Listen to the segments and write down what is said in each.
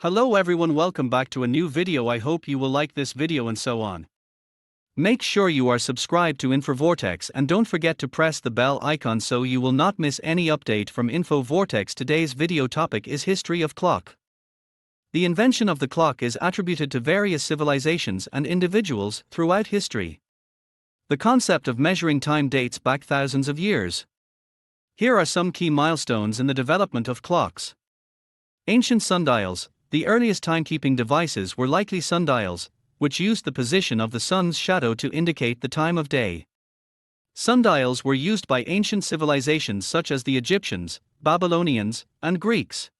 Hello everyone, welcome back to a new video. I hope you will like this video and so on. Make sure you are subscribed to InfoVortex and don't forget to press the bell icon so you will not miss any update from InfoVortex. Today's video topic is history of clock. The invention of the clock is attributed to various civilizations and individuals throughout history. The concept of measuring time dates back thousands of years. Here are some key milestones in the development of clocks. Ancient sundials. The earliest timekeeping devices were likely sundials, which used the position of the sun's shadow to indicate the time of day. Sundials were used by ancient civilizations such as the Egyptians, Babylonians, and Greeks.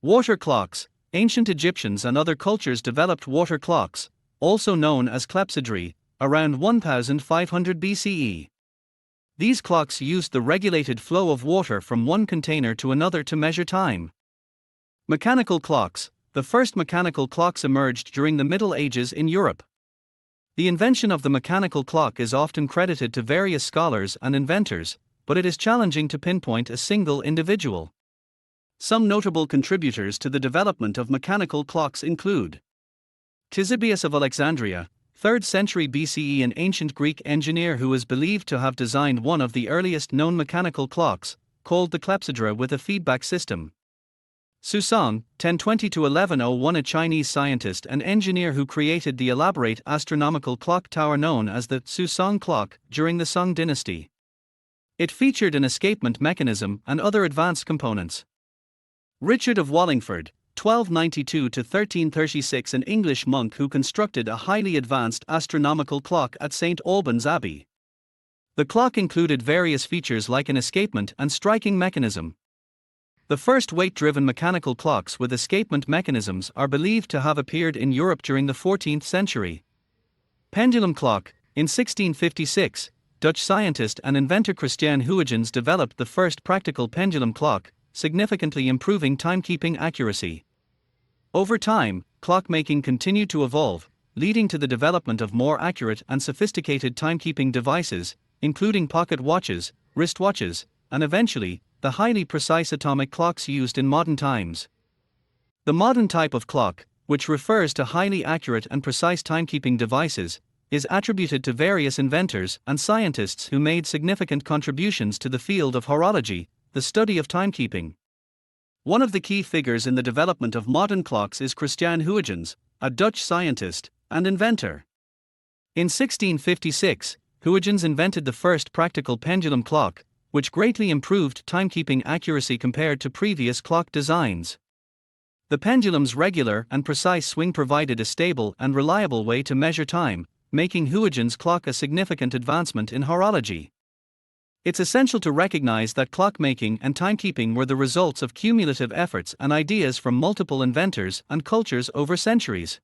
Water clocks. Ancient Egyptians and other cultures developed water clocks, also known as clepsydry, around 1500 BCE. These clocks used the regulated flow of water from one container to another to measure time. Mechanical clocks. The first mechanical clocks emerged during the Middle Ages in Europe. The invention of the mechanical clock is often credited to various scholars and inventors, but it is challenging to pinpoint a single individual. Some notable contributors to the development of mechanical clocks include Ctesibius of Alexandria, 3rd century BCE, an ancient Greek engineer who is believed to have designed one of the earliest known mechanical clocks, called the clepsydra with a feedback system. Xusong, 1020–1101, a Chinese scientist and engineer who created the elaborate astronomical clock tower known as the Xusong clock during the Song dynasty. It featured an escapement mechanism and other advanced components. Richard of Wallingford, 1292–1336, an English monk who constructed a highly advanced astronomical clock at St. Albans Abbey. The clock included various features like an escapement and striking mechanism. The first weight-driven mechanical clocks with escapement mechanisms are believed to have appeared in Europe during the 14th century. Pendulum clock. In 1656, Dutch scientist and inventor Christiaan Huygens developed the first practical pendulum clock, significantly improving timekeeping accuracy. Over time, clockmaking continued to evolve, leading to the development of more accurate and sophisticated timekeeping devices, including pocket watches, wristwatches, and eventually, the highly precise atomic clocks used in modern times. The modern type of clock, which refers to highly accurate and precise timekeeping devices, is attributed to various inventors and scientists who made significant contributions to the field of horology, the study of timekeeping. One of the key figures in the development of modern clocks is Christiaan Huygens, a Dutch scientist and inventor. In 1656, Huygens invented the first practical pendulum clock, which greatly improved timekeeping accuracy compared to previous clock designs. The pendulum's regular and precise swing provided a stable and reliable way to measure time, making Huygens' clock a significant advancement in horology. It's essential to recognize that clockmaking and timekeeping were the results of cumulative efforts and ideas from multiple inventors and cultures over centuries.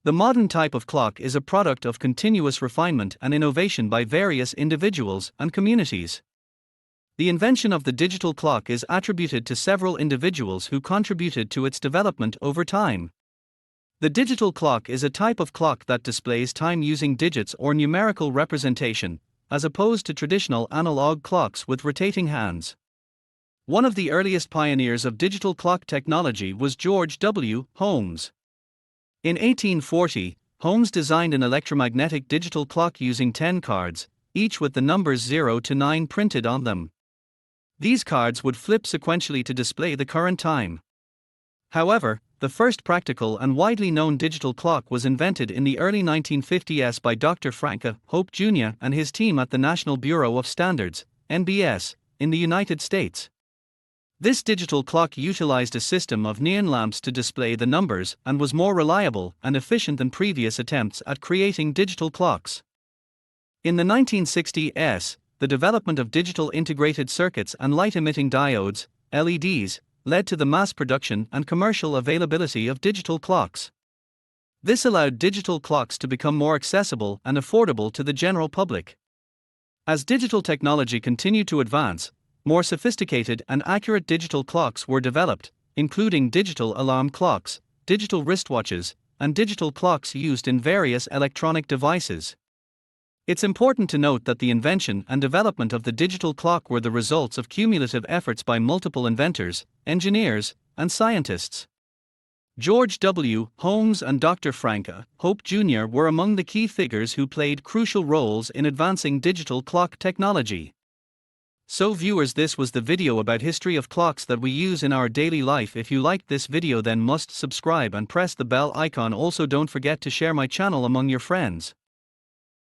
The modern type of clock is a product of continuous refinement and innovation by various individuals and communities. The invention of the digital clock is attributed to several individuals who contributed to its development over time. The digital clock is a type of clock that displays time using digits or numerical representation, as opposed to traditional analog clocks with rotating hands. One of the earliest pioneers of digital clock technology was George W. Holmes. In 1840, Holmes designed an electromagnetic digital clock using 10 cards, each with the numbers 0 to 9 printed on them. These cards would flip sequentially to display the current time. However, the first practical and widely known digital clock was invented in the early 1950s by Dr. Frank A. Hope Jr. and his team at the National Bureau of Standards, NBS, in the United States. This digital clock utilized a system of neon lamps to display the numbers and was more reliable and efficient than previous attempts at creating digital clocks. In the 1960s, the development of digital integrated circuits and light-emitting diodes, LEDs, led to the mass production and commercial availability of digital clocks. This allowed digital clocks to become more accessible and affordable to the general public. As digital technology continued to advance, more sophisticated and accurate digital clocks were developed, including digital alarm clocks, digital wristwatches, and digital clocks used in various electronic devices. It's important to note that the invention and development of the digital clock were the results of cumulative efforts by multiple inventors, engineers, and scientists. George W. Holmes and Dr. Frank A. Hope Jr. were among the key figures who played crucial roles in advancing digital clock technology. So viewers, this was the video about history of clocks that we use in our daily life. If you liked this video, then must subscribe and press the bell icon. Also don't forget to share my channel among your friends.